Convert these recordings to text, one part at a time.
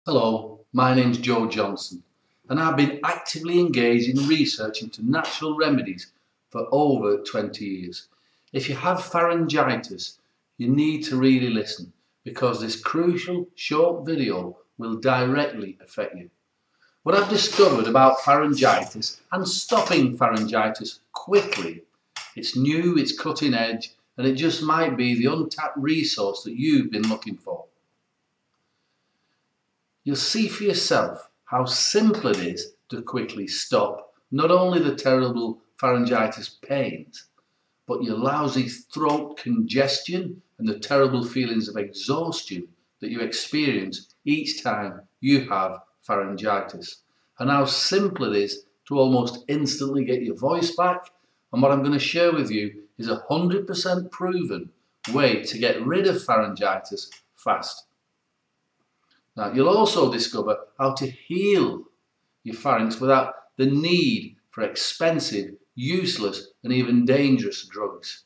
Hello, my name's Joe Johnson and I've been actively engaged in research into natural remedies for over 20 years. If you have pharyngitis, you need to really listen because this crucial short video will directly affect you. What I've discovered about pharyngitis and stopping pharyngitis quickly, it's new, it's cutting edge, and it just might be the untapped resource that you've been looking for. You'll see for yourself how simple it is to quickly stop not only the terrible pharyngitis pains, but your lousy throat congestion and the terrible feelings of exhaustion that you experience each time you have pharyngitis. And how simple it is to almost instantly get your voice back. And what I'm going to share with you is a 100% proven way to get rid of pharyngitis fast. Now, you'll also discover how to heal your pharynx without the need for expensive, useless, and even dangerous drugs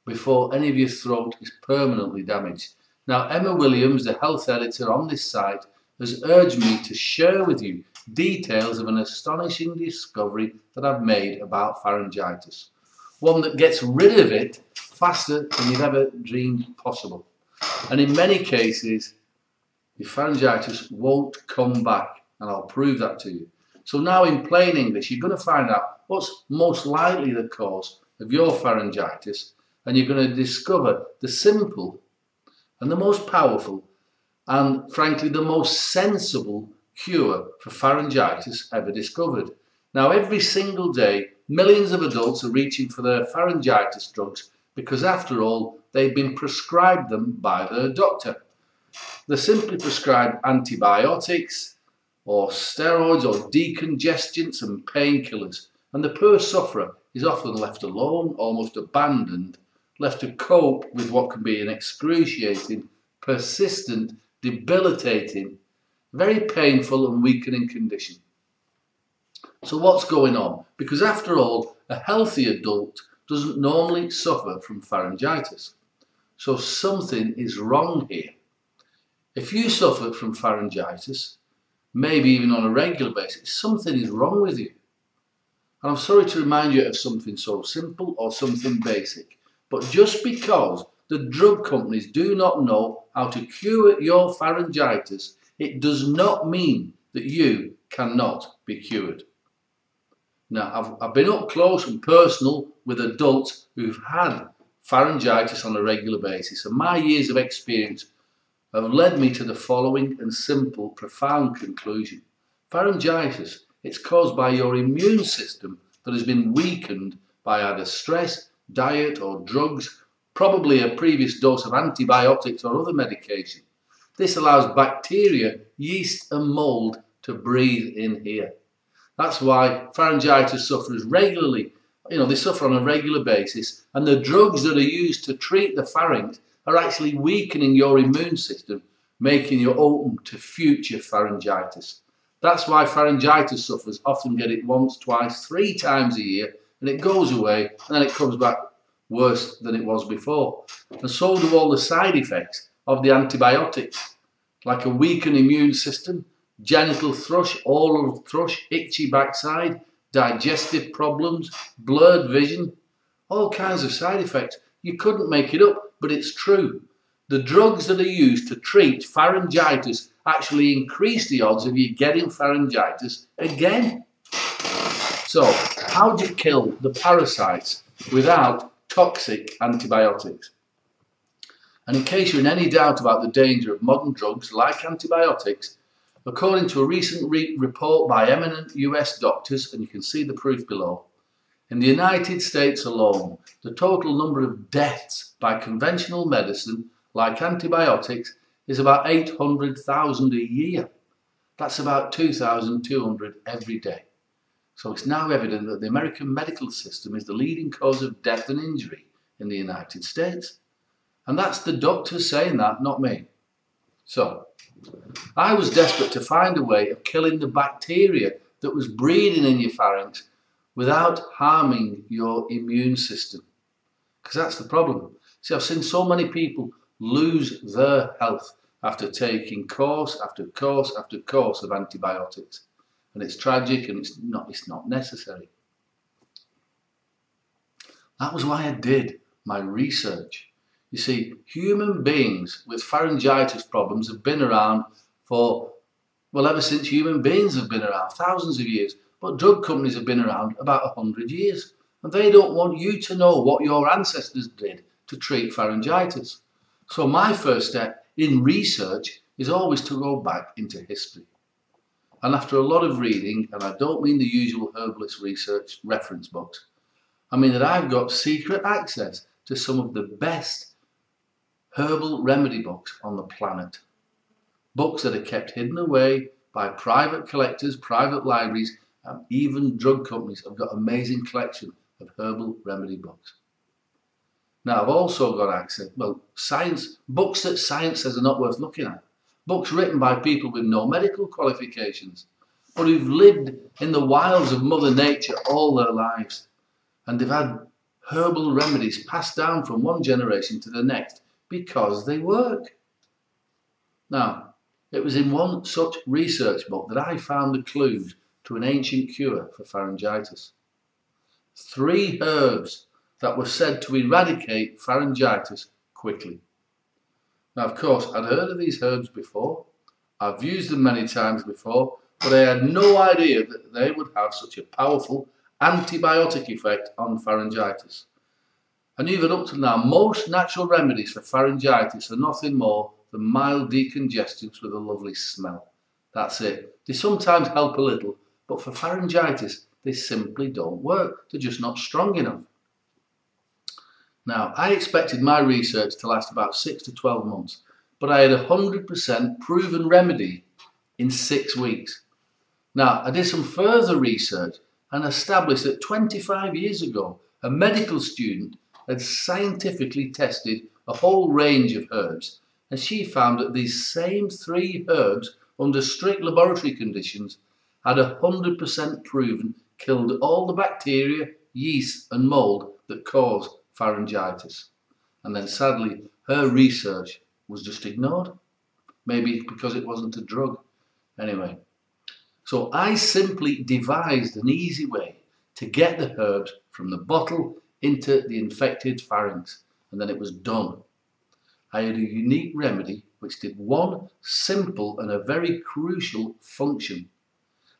before any of your throat is permanently damaged. Now, Emma Williams, the health editor on this site, has urged me to share with you details of an astonishing discovery that I've made about pharyngitis. One that gets rid of it faster than you've ever dreamed possible. And in many cases, your pharyngitis won't come back, and I'll prove that to you. So now in plain English, you're going to find out what's most likely the cause of your pharyngitis, and you're going to discover the simple and the most powerful and frankly the most sensible cure for pharyngitis ever discovered. Now every single day, millions of adults are reaching for their pharyngitis drugs because after all, they've been prescribed them by their doctor. They're simply prescribed antibiotics or steroids or decongestants and painkillers, and the poor sufferer is often left alone, almost abandoned, left to cope with what can be an excruciating, persistent, debilitating, very painful and weakening condition. So what's going on? Because after all, a healthy adult doesn't normally suffer from pharyngitis. So something is wrong here. If you suffer from pharyngitis, maybe even on a regular basis, something is wrong with you. And I'm sorry to remind you of something so simple or something basic, but just because the drug companies do not know how to cure your pharyngitis, it does not mean that you cannot be cured. Now, I've been up close and personal with adults who've had pharyngitis on a regular basis, and my years of experience have led me to the following and simple, profound conclusion. Pharyngitis, it's caused by your immune system that has been weakened by either stress, diet or drugs, probably a previous dose of antibiotics or other medication. This allows bacteria, yeast and mold to breathe in here. That's why pharyngitis sufferers regularly, they suffer on a regular basis, and the drugs that are used to treat the pharynx are actually weakening your immune system, making you open to future pharyngitis. That's why pharyngitis sufferers often get it once, twice, 3 times a year, and it goes away, and then it comes back worse than it was before. And so do all the side effects of the antibiotics, like a weakened immune system, genital thrush, oral thrush, itchy backside, digestive problems, blurred vision, all kinds of side effects. You couldn't make it up, but it's true. The drugs that are used to treat pharyngitis actually increase the odds of you getting pharyngitis again. So, how do you kill the parasites without toxic antibiotics? And in case you're in any doubt about the danger of modern drugs like antibiotics, according to a recent report by eminent US doctors, and you can see the proof below, in the United States alone, the total number of deaths by conventional medicine, like antibiotics, is about 800,000 a year. That's about 2,200 every day. So it's now evident that the American medical system is the leading cause of death and injury in the United States. And that's the doctors saying that, not me. So, I was desperate to find a way of killing the bacteria that was breeding in your pharynx without harming your immune system. Because that's the problem. See, I've seen so many people lose their health. after taking course after course after course of antibiotics. And it's tragic and it's not necessary. That was why I did my research. You see, human beings with pharyngitis problems have been around for, well, ever since human beings have been around, thousands of years. But drug companies have been around about 100 years. And they don't want you to know what your ancestors did to treat pharyngitis. So my first step in research is always to go back into history. And after a lot of reading, and I don't mean the usual herbalist research reference books, I mean that I've got secret access to some of the best herbal remedy books on the planet. Books that are kept hidden away by private collectors, private libraries, and even drug companies have got amazing collection of herbal remedy books. Now I've also got access, books that science says are not worth looking at. Books written by people with no medical qualifications, but who've lived in the wilds of Mother Nature all their lives. And they've had herbal remedies passed down from one generation to the next because they work. Now, it was in one such research book that I found the clues to an ancient cure for pharyngitis. 3 herbs that were said to eradicate pharyngitis quickly. Now, of course, I'd heard of these herbs before. I've used them many times before, but I had no idea that they would have such a powerful antibiotic effect on pharyngitis. And even up to now, most natural remedies for pharyngitis are nothing more than mild decongestants with a lovely smell. That's it. They sometimes help a little, but for pharyngitis, they simply don't work. They're just not strong enough. Now, I expected my research to last about 6 to 12 months, but I had a 100% proven remedy in 6 weeks. Now, I did some further research and established that 25 years ago, a medical student had scientifically tested a whole range of herbs, and she found that these same 3 herbs, under strict laboratory conditions, had 100% proven killed all the bacteria, yeast and mould that cause pharyngitis. And then sadly, her research was just ignored. Maybe because it wasn't a drug. Anyway, so I simply devised an easy way to get the herbs from the bottle into the infected pharynx, and then it was done. I had a unique remedy which did one simple and a very crucial function.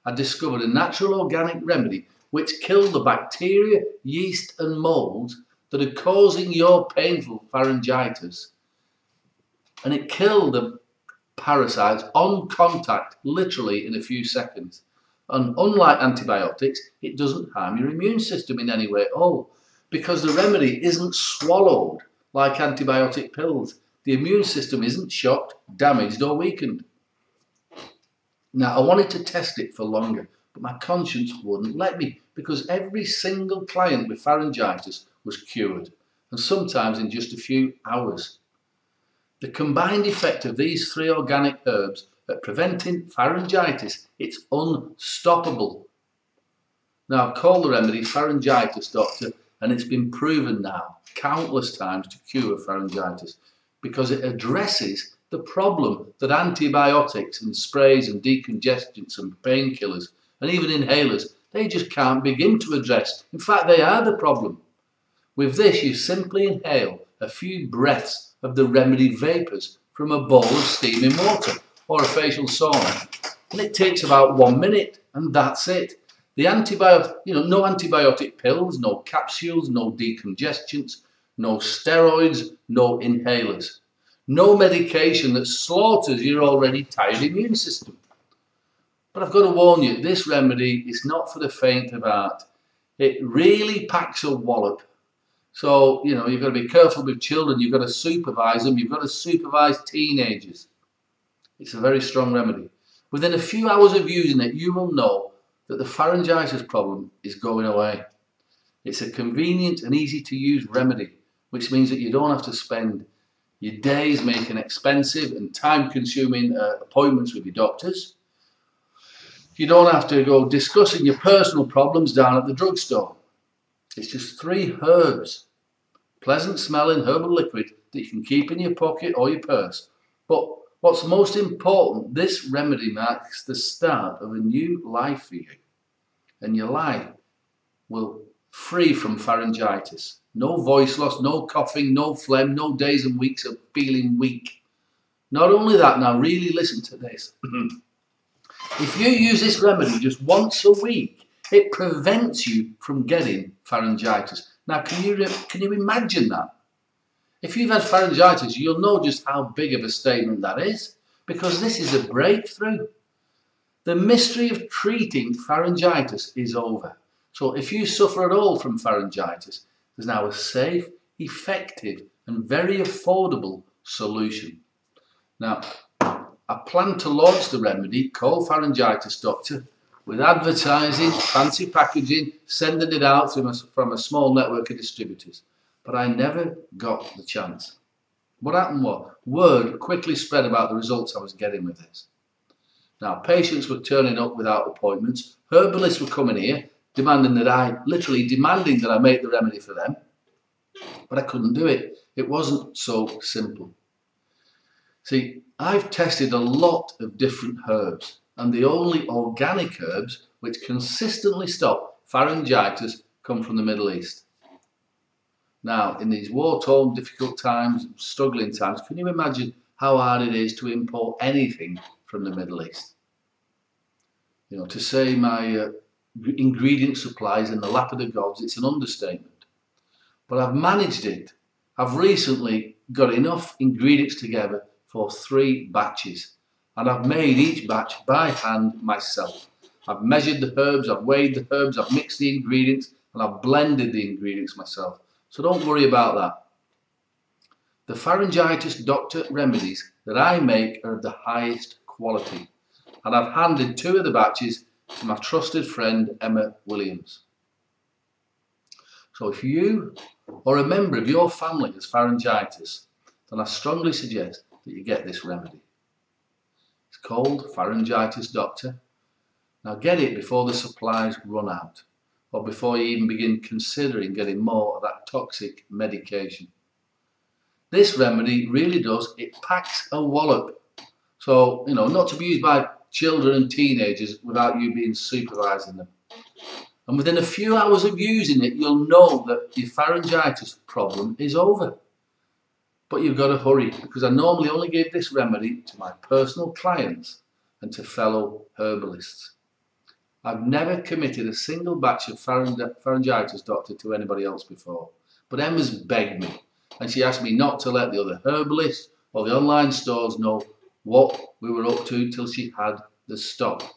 I discovered a natural organic remedy which killed the bacteria, yeast and molds that are causing your painful pharyngitis. And it killed the parasites on contact, literally in a few seconds. And unlike antibiotics, it doesn't harm your immune system in any way at all, because the remedy isn't swallowed like antibiotic pills. The immune system isn't shocked, damaged or weakened. Now, I wanted to test it for longer, but my conscience wouldn't let me, because every single client with pharyngitis was cured, and sometimes in just a few hours. The combined effect of these 3 organic herbs at preventing pharyngitis, it's unstoppable. Now, I've called the remedy Pharyngitis Doctor, and it's been proven now countless times to cure pharyngitis, because it addresses the problem that antibiotics and sprays and decongestants and painkillers and even inhalers, they just can't begin to address. In fact, they are the problem. With this, you simply inhale a few breaths of the remedy vapours from a bowl of steaming water or a facial sauna, and it takes about 1 minute, and that's it. The antibiotic, no antibiotic pills, no capsules, no decongestants, no steroids, no inhalers. No medication that slaughters your already tired immune system. But I've got to warn you, this remedy is not for the faint of heart. It really packs a wallop. So, you've got to be careful with children, you've got to supervise them, you've got to supervise teenagers. It's a very strong remedy. Within a few hours of using it, you will know that the pharyngitis problem is going away. It's a convenient and easy to use remedy, which means that you don't have to spend your days making expensive and time-consuming appointments with your doctors. You don't have to go discussing your personal problems down at the drugstore. It's just 3 herbs, pleasant smelling herbal liquid that you can keep in your pocket or your purse, but What's most important, this remedy marks the start of a new life for you. And your life will free from pharyngitis. No voice loss, no coughing, no phlegm, no days and weeks of feeling weak. Not only that, now really listen to this. If you use this remedy just once a week, it prevents you from getting pharyngitis. Now, can you imagine that? If you've had pharyngitis, you'll know just how big of a statement that is, because this is a breakthrough. The mystery of treating pharyngitis is over. So if you suffer at all from pharyngitis, there's now a safe, effective, and very affordable solution. Now, I plan to launch the remedy called Pharyngitis Doctor with advertising, fancy packaging, sending it out from a small network of distributors. But I never got the chance. What happened was, word quickly spread about the results I was getting with this. Now, patients were turning up without appointments. Herbalists were coming here, demanding that I make the remedy for them. But I couldn't do it. It wasn't so simple. See, I've tested a lot of different herbs, and the only organic herbs which consistently stop pharyngitis come from the Middle East. Now, in these war-torn, difficult times, struggling times, can you imagine how hard it is to import anything from the Middle East? You know, to say my ingredient supplies in the lap of the gods, it's an understatement. But I've managed it. I've recently got enough ingredients together for 3 batches, and I've made each batch by hand myself. I've measured the herbs, I've weighed the herbs, I've mixed the ingredients, and I've blended the ingredients myself. So don't worry about that. The Pharyngitis Doctor remedies that I make are of the highest quality, and I've handed 2 of the batches to my trusted friend Emma Williams. So if you or a member of your family has pharyngitis, then I strongly suggest that you get this remedy. It's called Pharyngitis Doctor. Now get it before the supplies run out, or before you even begin considering getting more of that toxic medication. This remedy really does, it packs a wallop. So, you know, not to be used by children and teenagers without you being supervising them. And within a few hours of using it, you'll know that your pharyngitis problem is over. But you've got to hurry, because I normally only give this remedy to my personal clients and to fellow herbalists. I've never committed a single batch of Pharyngitis Doctor to anybody else before. But Emma's begged me, and she asked me not to let the other herbalists or the online stores know what we were up to till she had the stock.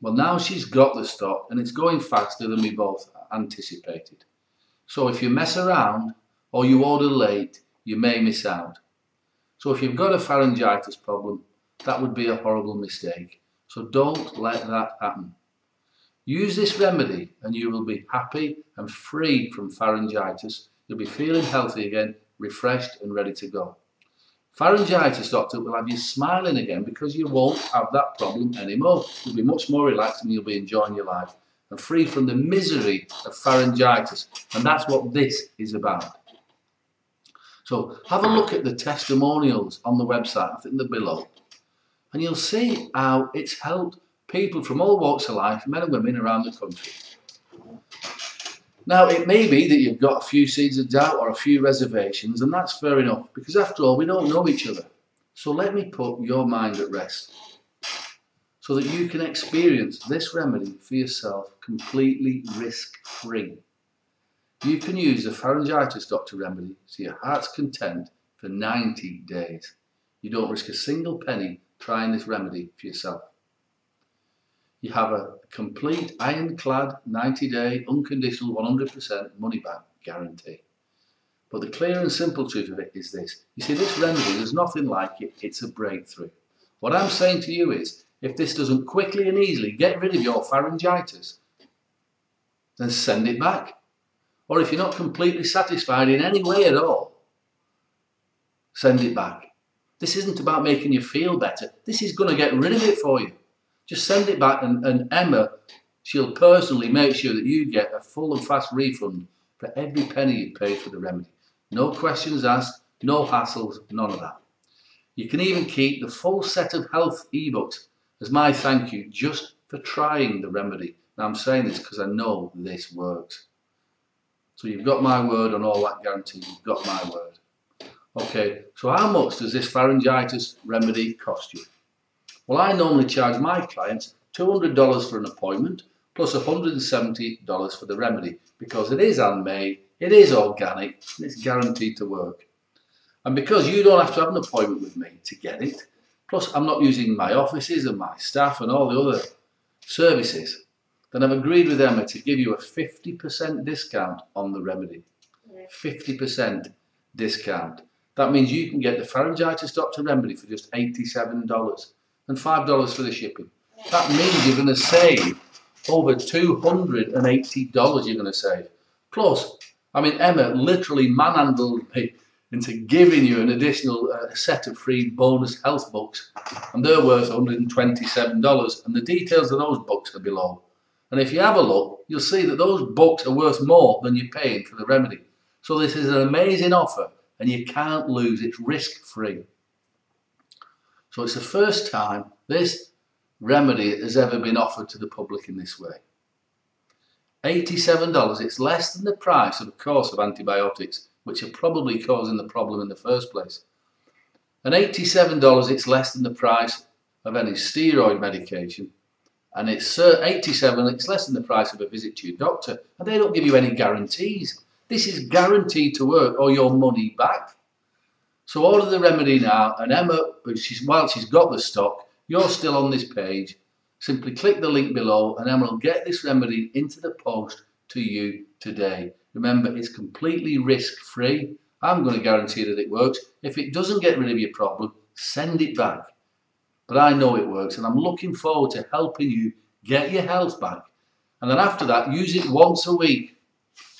Well, now she's got the stock, and it's going faster than we both anticipated. So if you mess around or you order late, you may miss out. So if you've got a pharyngitis problem, that would be a horrible mistake. So don't let that happen. Use this remedy and you will be happy and free from pharyngitis. You'll be feeling healthy again, refreshed and ready to go. Pharyngitis Doctor will have you smiling again, because you won't have that problem anymore. You'll be much more relaxed and you'll be enjoying your life and free from the misery of pharyngitis. And that's what this is about. So have a look at the testimonials on the website, I think they're below, and you'll see how it's helped people from all walks of life, men and women around the country. Now, it may be that you've got a few seeds of doubt or a few reservations, and that's fair enough, because after all, we don't know each other. So let me put your mind at rest, so that you can experience this remedy for yourself completely risk-free. You can use the Pharyngitis Doctor remedy to your heart's content for 90 days. You don't risk a single penny trying this remedy for yourself. You have a complete ironclad 90-day unconditional 100% money back guarantee. But the clear and simple truth of it is this. You see, this remedy, there's nothing like it. It's a breakthrough. What I'm saying to you is, if this doesn't quickly and easily get rid of your pharyngitis, then send it back. Or if you're not completely satisfied in any way at all, send it back. This isn't about making you feel better. This is going to get rid of it for you. Just send it back, and Emma, she'll personally make sure that you get a full and fast refund for every penny you paid for the remedy. No questions asked, no hassles, none of that. You can even keep the full set of health ebooks as my thank you just for trying the remedy. Now I'm saying this because I know this works. So you've got my word on all that guarantee, you've got my word. Okay, so how much does this pharyngitis remedy cost you? Well, I normally charge my clients $200 for an appointment plus $170 for the remedy because it is handmade, it is organic, and it's guaranteed to work. And because you don't have to have an appointment with me to get it, plus I'm not using my offices and my staff and all the other services, then I've agreed with Emma to give you a 50% discount on the remedy. 50% discount. That means you can get the Pharyngitis Doctor remedy for just $87 and $5 for the shipping. That means you're going to save over $280 you're going to save. Plus, I mean, Emma literally manhandled me into giving you an additional set of free bonus health books, and they're worth $127, and the details of those books are below. And if you have a look, you'll see that those books are worth more than you're paying for the remedy. So this is an amazing offer, and you can't lose. It's risk-free. So it's the first time this remedy has ever been offered to the public in this way. $87, it's less than the price of a course of antibiotics, which are probably causing the problem in the first place. And $87, it's less than the price of any steroid medication. And it's $87, it's less than the price of a visit to your doctor. And they don't give you any guarantees. This is guaranteed to work or your money back. So order the remedy now, and Emma, while she's got the stock, you're still on this page. Simply click the link below and Emma will get this remedy into the post to you today. Remember, it's completely risk-free. I'm going to guarantee that it works. If it doesn't get rid of your problem, send it back. But I know it works, and I'm looking forward to helping you get your health back. And then after that, use it once a week,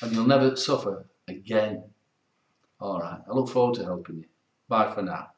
and you'll never suffer again. All right, I look forward to helping you. Bye for now.